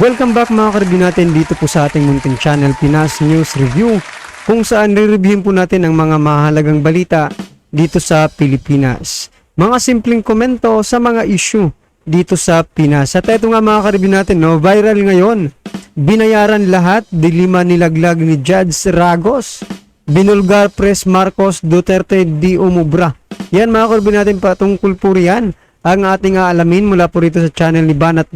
Welcome back mga karibyo natin dito po sa ating munting channel Pinas News Review, kung saan re-reviewin po natin ang mga mahalagang balita dito sa Pilipinas. Mga simpleng komento sa mga issue dito sa Pinas. At ito nga mga karibyo natin, no, viral ngayon. Binayaran lahat, dilima nilaglag ni Judge Ragos. Binulgar Pres Marcos Duterte di umubra. Yan mga karibyo natin, patungkol po riyan ang ating aalamin mula po rito sa channel ni Banat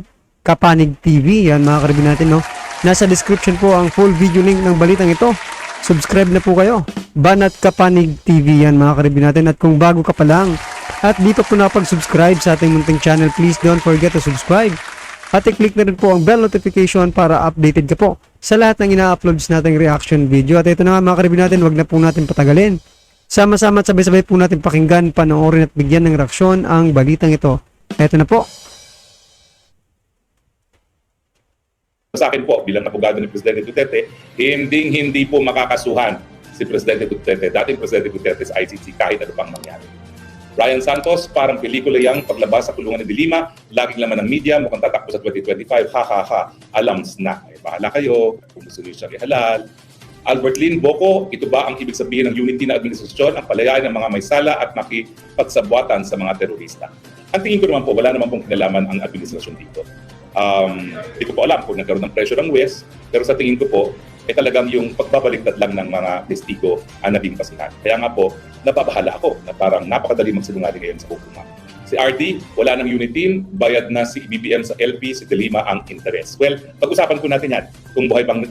Kapanig TV. Yan mga karibin natin, no? Nasa description po ang full video link ng balitang ito. Subscribe na po kayo. Banat Kapanig TV yan mga karibin natin. At kung bago ka pa lang at dito po napag-subscribe sa ating munting channel, please don't forget to subscribe. At i-click na rin po ang bell notification para updated ka po sa lahat ng ina-uploads nating reaction video. At ito na nga mga karibin natin, wag na po natin patagalin. Sama-sama at sabay-sabay po natin pakinggan, panoorin at bigyan ng reaksyon ang balitang ito. Ito na po. Sa akin po, bilang abogado ni Presidente Duterte, hindi po makakasuhan si Presidente Duterte, dating Presidente Duterte sa ICC kahit ano pang mangyari. Ryan Santos, parang pelikula yang paglabas sa kulungan ni Dilima, laging laman ng media, mukhang tatakbo sa 2025, ha, alams na. Ay, bahala kayo, kung gusto niyo siya ihalal. Albert Lin Boko, ito ba ang ibig sabihin ng unity na administrasyon, ang palayain ng mga may sala at makipagsabuatan sa mga terorista? Ang tingin ko naman po, wala naman pong kinalaman ang administrasyon dito. Hindi ko po alam kung nagkaroon ng pressure ng West, pero sa tingin ko po, talagang yung pagbabaliktad lang ng mga testigo ang naging basihan. Kaya nga po, nababahala ako na parang napakadali magsinungaling ngayon sa hukuman. Si RD, wala ng unit team, bayad na si BBM sa LP, si Dilima ang interest. Well, pag-usapan po natin yan kung buhay bang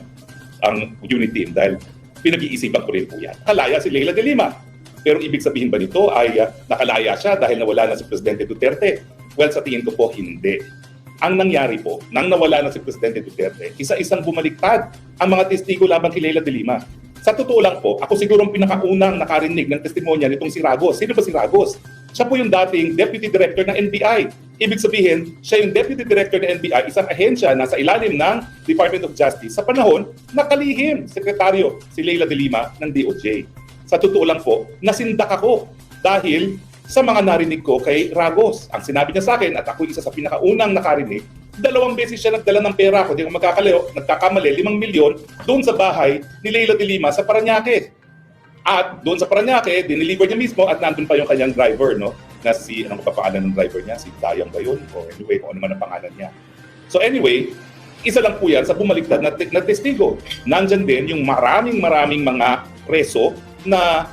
ang unit team dahil pinag-iisipan ko rin po yan. Nakalaya si Leila Dilima. Pero ibig sabihin ba nito ay nakalaya siya dahil nawala na si Presidente Duterte? Well, sa tingin ko po, hindi. Ang nangyari po, nang nawala na si Presidente Duterte, isa-isang bumaliktad ang mga testigo laban kay Leila Dilima. Sa totoo lang po, ako siguro ang pinakaunang nakarinig ng testimonya nitong si Ragos. Sino ba si Ragos? Siya po yung dating Deputy Director ng NBI. Ibig sabihin, siya yung Deputy Director ng NBI, isang ahensya na sa ilalim ng Department of Justice sa panahon na kalihim sekretaryo si Leila Dilima ng DOJ. Sa totoo lang po, nasindak ako dahil sa mga narinig ko kay Ragos. Ang sinabi niya sa akin, at ako isa sa pinakaunang nakarinig, 2 beses siya nagdala ng pera, kung di ko nagkakamali, 5 milyon doon sa bahay ni Leila Dilima sa Parañaque. At doon sa Parañaque, dineliver niya mismo at nandun pa yung kanyang driver, no? Na si, anong pangalan ng driver niya? Si Dayang ba yun? O anyway, kung ano man ang pangalan niya. So anyway, isa lang po yan sa bumaliktad na testigo. Nandyan din yung maraming mga preso na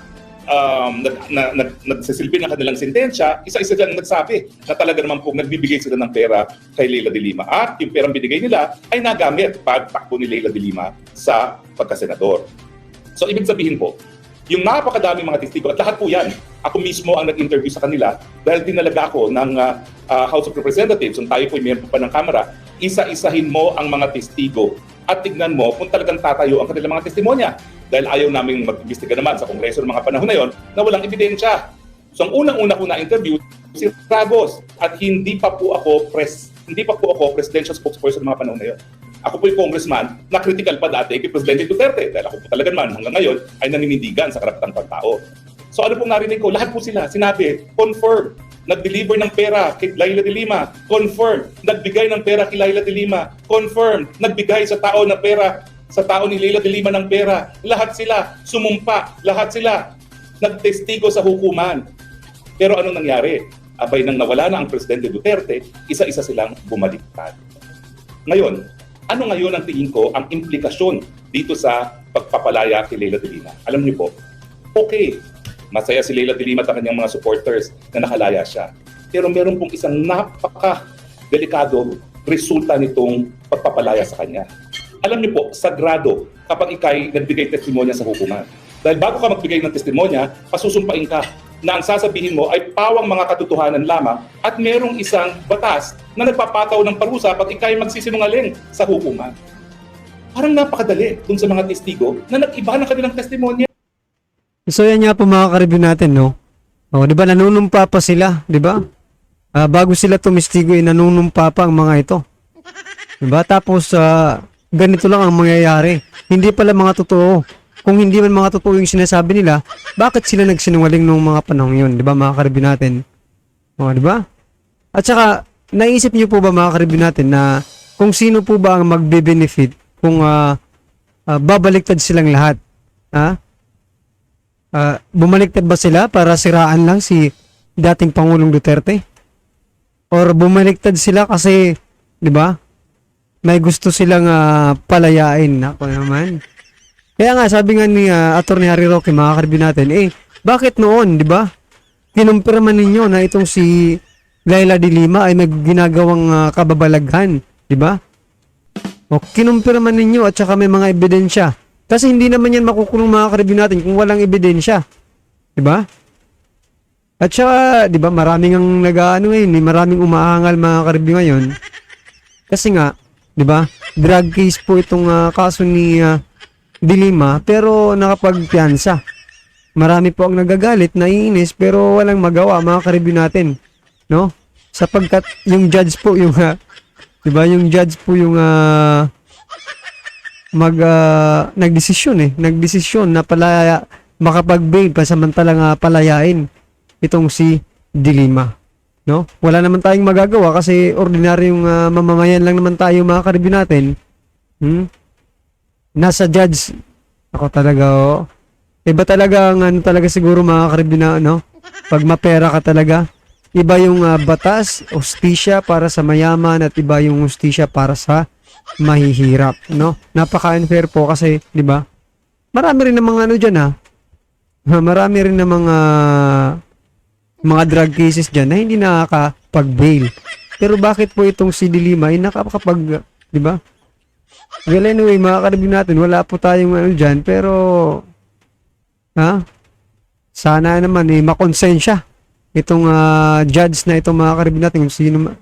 nagsisilbi ng kanilang sentensya, isa-isa dyan nagsabi na talaga naman po nagbibigay sila ng pera kay Leila Dilima at yung perang binigay nila ay nagamit pagtakbo ni Leila Dilima sa pagkasenador. So ibig sabihin po, yung napakadaming mga testigo at lahat po yan, ako mismo ang nag-interview sa kanila dahil dinalaga ako ng House of Representatives, kung tayo po may pa ng Kamara, isa-isahin mo ang mga testigo at tignan mo kung talagang tatayo ang kanilang mga testimonya. Dahil ayaw namin mag-imbestiga naman sa Kongreso ng mga panahon na yon na walang ebidensya. So ang unang-una ko na-interview si Ragos at hindi pa po ako presidential spokesperson ng mga panahon na yon. Ako po yung congressman na critical pa dati kay Presidente Duterte dahil ako po talaga naman hanggang ngayon ay naninindigan sa karapatang pagtao. So ano pong narinig ko? Lahat po sila sinabi, confirm, nag-deliver ng pera kay Leila Dilima, confirm, nagbigay ng pera kay Leila Dilima, confirm, nagbigay sa tao ng pera sa tao ni Leila Dilima ng pera. Lahat sila sumumpa, lahat sila nagtestigo sa hukuman. Pero anong nangyari? Abay nang nawala na ang Presidente Duterte, isa-isa silang bumaliktad. Ngayon, ano ngayon ang tingin ko ang implikasyon dito sa pagpapalaya kay Leila Dilima? Alam niyo po, okay, masaya si Leila Dilima at kanyang mga supporters na nakalaya siya. Pero meron pong isang napaka-delikado resulta nitong pagpapalaya sa kanya. Alam niyo po, sagrado kapag ikay nagbigay testimonya sa hukuman. Dahil bago ka magbigay ng testimonya, pasusumpain ka na ang sasabihin mo ay pawang mga katotohanan lamang at merong isang batas na nagpapataw ng parusa pag ikay magsisinungaling sa hukuman. Parang napakadali dun sa mga testigo na nag-iba ng kanilang testimonya. So yan nga po mga karibyo natin, no? O, di ba nanunumpa pa sila, di ba? Bago sila tumistigo, nanunumpa pa ang mga ito. Di ba? Tapos, ganito lang ang mangyayari. Hindi pala mga totoo. Kung hindi man mga totoo yung sinasabi nila, bakit sila nagsinungaling nung mga panahon yun? Di ba mga karibyo natin? O, di ba? At saka, naisip niyo po ba mga karibyo natin na kung sino po ba ang magbe-benefit kung babaliktad silang lahat. Ha? Bumaliktad ba sila para siraan lang si dating Pangulong Duterte? Or bumaliktad sila kasi, di ba, may gusto silang palayain. Ako naman. Kaya nga, sabi nga ni Atty. Harry Roque, mga karbi natin, bakit noon, di ba? Kinumpirma ninyo na itong si Laila de Lima ay may ginagawang kababalaghan, di ba? O kinumpirma ninyo at saka may mga ebidensya. Kasi hindi naman yan makukulong mga karbi natin kung walang ebidensya. Di ba? At saka, di ba, maraming ang nag-ano ngayon, maraming umaangal mga karbi ngayon. Kasi nga, di ba, drug case po itong kaso ni de Lima, pero nakapagpiyansa. Marami po ang nagagalit, naiinis, pero walang magawa mga karibyo natin, no? Sapagkat yung judge po yung 'di ba, yung judge po yung nagdesisyon na palaya makapag-bail pasamantalang palayain itong si de Lima, no? Wala naman tayong magagawa kasi ordinaryong mamamayan lang naman tayo mga karibyo natin. Nasa judge ako talaga, iba talaga ang ano talaga siguro mga karibyo na pag mapera ka talaga, iba yung batas, hustisya para sa mayaman at iba yung hustisya para sa mahihirap, no? Napaka-unfair po kasi, di ba? Marami rin ng mga diyan marami rin ng mga drug cases diyan na hindi nakakapag-bail. Pero bakit po itong si de Lima ay nakakapag, di ba? Well, anyway, mga karibyo natin, wala po tayong dyan, pero sana naman makonsensya itong judge na itong mga karibyo natin, kung sino,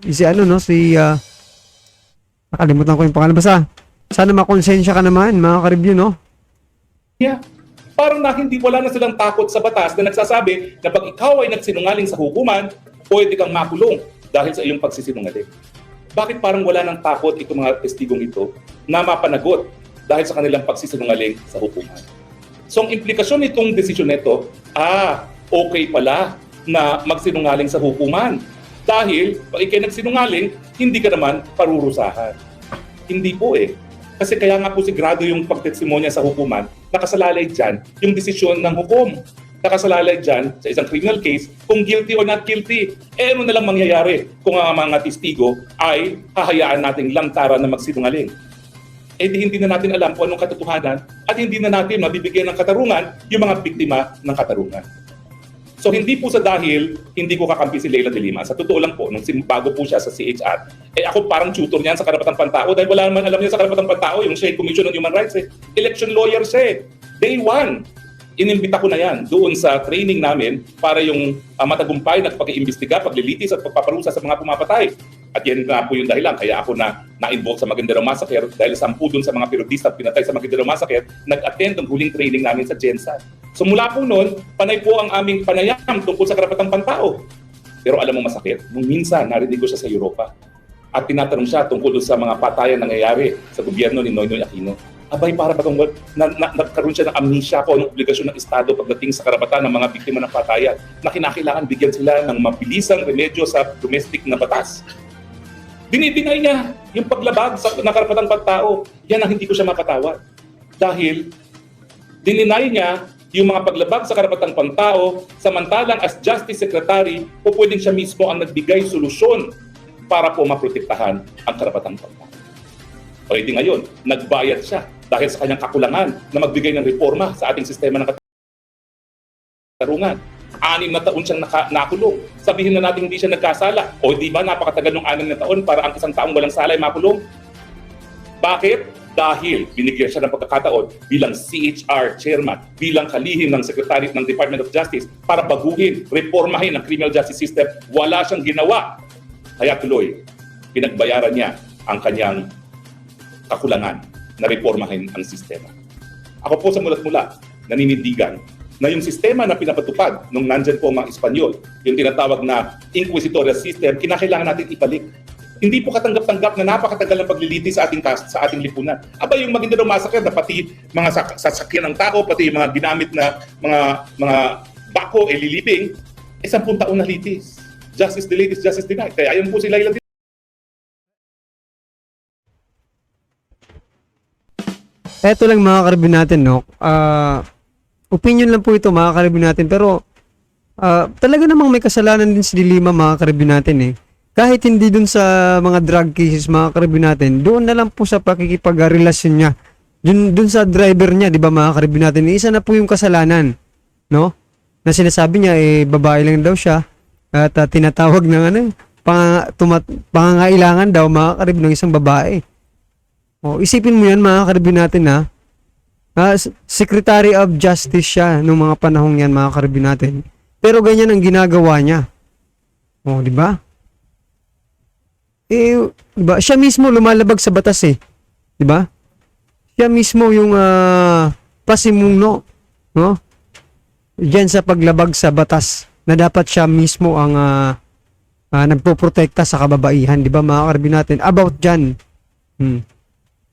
nakalimutan ko yung pangalan, basta sana makonsensya ka naman mga karibyo, no? Yeah. Parang wala na silang takot sa batas na nagsasabi na pag ikaw ay nagsinungaling sa hukuman, pwede kang makulong dahil sa iyong pagsisinungaling. Bakit parang wala nang takot itong mga testigong ito na mapanagot dahil sa kanilang pagsisinungaling sa hukuman? So ang implikasyon nitong desisyon nito, okay pala na magsinungaling sa hukuman. Dahil pag ikay nagsinungaling, hindi ka naman parurusahan. Hindi po Kasi kaya nga po sigurado yung pagtestimonya sa hukuman, nakasalalay dyan yung desisyon ng hukom. Nakasalalay dyan sa isang criminal case kung guilty or not guilty. Ano na lang mangyayari kung ang mga testigo ay hahayaan nating lantaran na magsinungaling. Di hindi na natin alam kung anong katotohanan at hindi na natin mabibigyan ng katarungan yung mga biktima ng katarungan. So hindi po sa dahil hindi ko kakampi si Laila de Lima. Sa totoo lang po, nung bago po siya sa CHR, ako parang tutor niyan sa karapatang pantao dahil wala naman alam niya sa karapatang pantao yung State Commission on Human Rights. Election lawyer siya. Day one, inimbita ko na yan doon sa training namin para yung matagumpay na pag-iimbestiga, paglilitis at pagpaparusa sa mga pumapatay. At yan na po yung dahilan kaya ako na-involve sa Maguindanao Massacre dahil 10 doon sa mga periodista pinatay sa Maguindanao Massacre, nag-attend ng huling training namin sa GenSat. So mula po noon, panay po ang aming panayam tungkol sa karapatang pantao. Pero alam mo masakit, nung minsan narinig ko siya sa Europa at tinatanong siya tungkol sa mga patayan nangyayari sa gobyerno ni Noynoy Aquino. Abay, para ba nagkaroon siya ng amnesia ko ng obligasyon ng Estado pagdating sa karapatan ng mga biktima ng patayan na kinakailangan bigyan sila ng mabilisang remedyo sa domestic na batas. Dinidinay niya yung paglabag sa karapatang pantao. Yan ang hindi ko siya mapatawad. Dahil dininay niya yung mga paglabag sa karapatang pantao samantalang as Justice Secretary po pwedeng siya mismo ang nagbigay solusyon para po maprotektahan ang karapatang pantao. O edi ngayon, nagbayad siya dahil sa kanyang kakulangan na magbigay ng reforma sa ating sistema ng katarungan. 6 na taon siyang nakulong. Sabihin na natin hindi siya nagkasala. O di ba napakatagal ng 6 na taon para ang isang taong walang sala ay makulong? Bakit? Dahil binigyan siya ng pagkakataon bilang CHR chairman, bilang kalihim ng Secretary ng Department of Justice para baguhin, reformahin ang criminal justice system. Wala siyang ginawa. Kaya tuloy, pinagbayaran niya ang kanyang kakulangan na reformahin ang sistema. Ako po sa mulat-mula, naninindigan na yung sistema na pinapatupad nung nandyan po ang mga Espanyol, yung tinatawag na inquisitorial system, kinakailangan natin ibalik. Hindi po katanggap-tanggap na napakatagal ng paglilitis sa ating lipunan. Aba, yung Maguindanao Massacre na pati mga sasakyan ng tao, pati yung mga ginamit na mga bako, lilibing, 10 taon na litis. Justice delayed is justice denied. Kaya ayun po sila ilang Eto lang mga karibin natin, no? Opinion lang po ito mga karibin natin, pero talaga namang may kasalanan din si Dilima mga karibin natin eh. Kahit hindi dun sa mga drug cases mga karibin natin, doon na lang po sa pakikipag-relasyon niya. Dun sa driver niya, di ba mga karibin natin, isa na po yung kasalanan, no? Na sinasabi niya, babae lang daw siya, at tinatawag ng pangangailangan daw mga karibin ng isang babae. O, isipin mo yan mga karibin natin ha. Secretary of Justice siya nung mga panahong yan mga karibin natin. Pero ganyan ang ginagawa niya. O, di ba? Diba? Siya mismo lumalabag sa batas eh. Di ba? Siya mismo yung pasimuno, no? Diyan sa paglabag sa batas na dapat siya mismo ang nagpoprotekta sa kababaihan, di ba mga karibin natin? About dyan.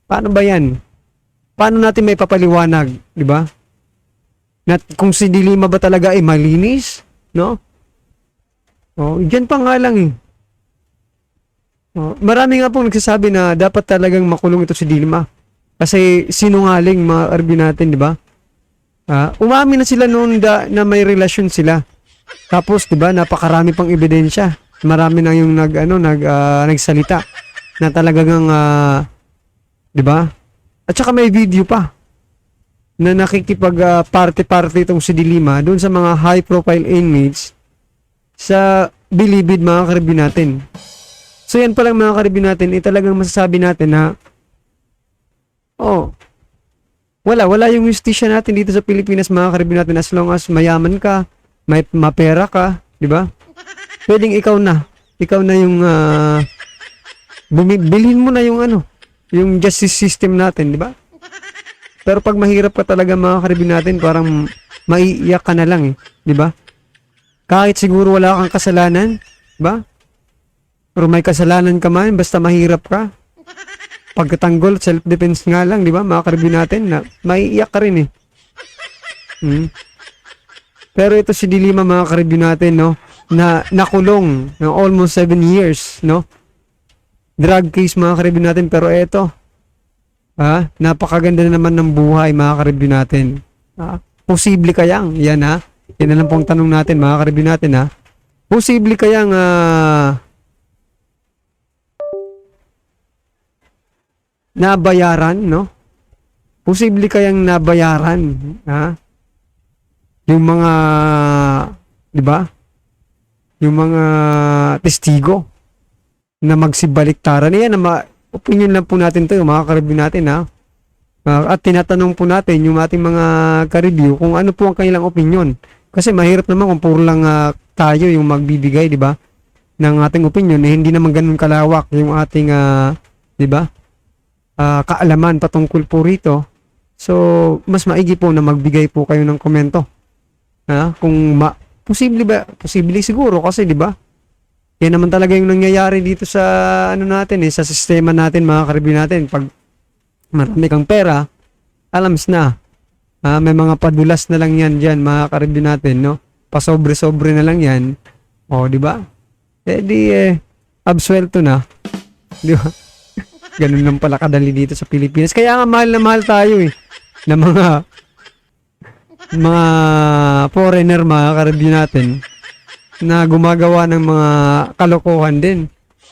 Paano ba yan? Paano natin may papaliwanag, di ba? Kung si Dilima ba talaga ay malinis, no? Oh, diyan pa nga lang eh. Oh, marami nga pong nagsasabi na dapat talagang makulong ito si Dilima. Kasi sinungaling mga karibin natin, di ba? Umamin na sila noon na may relasyon sila. Tapos, di ba, napakarami pang ebidensya. Marami na yung nagsalita na talagang di ba? At saka may video pa na nakikipag party-party itong si Dilima doon sa mga high-profile inmates sa Bilibid mga karibin natin. So yan pa lang mga karibin natin, talagang masasabi natin na wala yung justisya natin dito sa Pilipinas mga karibin natin, as long as mayaman ka, may mapera ka, di ba? Pwedeng ikaw na yung bilhin mo na yung justice system natin, di ba? Pero pag mahirap ka talaga mga karibin natin, parang maiiyak ka na lang eh, di ba? Kahit siguro wala kang kasalanan, di ba? Pero may kasalanan ka man, basta mahirap ka. Pagkatanggol, self-defense nga lang, di ba? Mga karibin natin, na maiiyak ka rin eh. Pero ito si Dilima mga karibin natin, no? Na nakulong ng almost 7 years, no? Drug case mga karibin natin, pero eto, napakaganda naman ng buhay mga karibin natin. Posible kayang, yan ha? Yan na lang pong tanong natin mga karibin natin ha? Posible kayang nabayaran, no? Posible kayang nabayaran, ha? Yung mga, di ba? Yung mga testigo na magsibaliktaran. Yan, opinion lang po natin to, yung mga karibin natin, ha? At tinatanong po natin yung ating mga ka-review kung ano po ang kanilang opinion. Kasi mahirap naman kung puro lang tayo yung magbibigay, di ba? Ng ating opinion, hindi naman ganun kalawak yung ating, di ba? Kaalaman patungkol po rito. So, mas maigi po na magbigay po kayo ng komento. Kung posible ba? Posible siguro kasi 'di ba? Yan naman talaga yung nangyayari dito sa natin sa sistema natin mga karibin natin. Pag marami kang pera, alams na. May mga padulas na lang yan diyan mga karibin natin, no? Pasobre-sobre na lang yan. O, 'di ba? Absuelto na. 'Di ba? Ganun lang pala kadali dito sa Pilipinas. Kaya nga mahal na mahal tayo eh. Na mga foreigner mga karibin natin na gumagawa ng mga kalokohan din.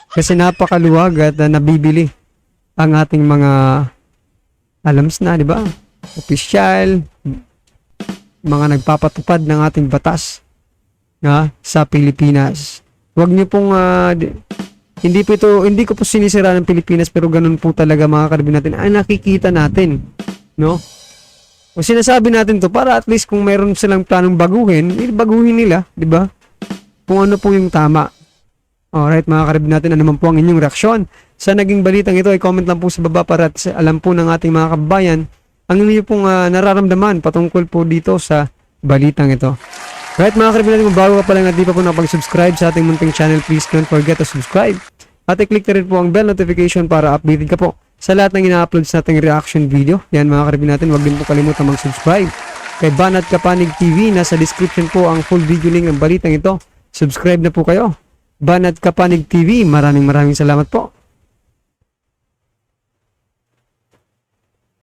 Kasi napakaluwag at nabibili ang ating mga alams na, di ba? Opisyal, mga nagpapatupad ng ating batas sa Pilipinas. Huwag niyo pong hindi ko po sinisira ng Pilipinas, pero ganun po talaga mga karibin natin ang nakikita natin, no? O sinasabi natin to para at least kung meron silang planong baguhin, baguhin nila, di ba? Kung ano po yung tama. Alright mga karibin natin, ano man po ang inyong reaksyon sa naging balitang ito, ay comment lang po sa baba para alam po ng ating mga kababayan ang inyo pong nararamdaman patungkol po dito sa balitang ito. Right mga karibin natin, kung bago ka pa lang at di pa po nakapag-subscribe sa ating munting channel, please don't forget to subscribe. At i-click na rin po ang bell notification para updated ka po sa lahat ng ina-upload sa ating reaction video. Yan mga karibin natin, huwag din po kalimutan mag-subscribe kay Banat Kapanig TV. Nasa description po ang full video link ng balitang ito. Subscribe na po kayo. Banat Kapanig TV, maraming salamat po.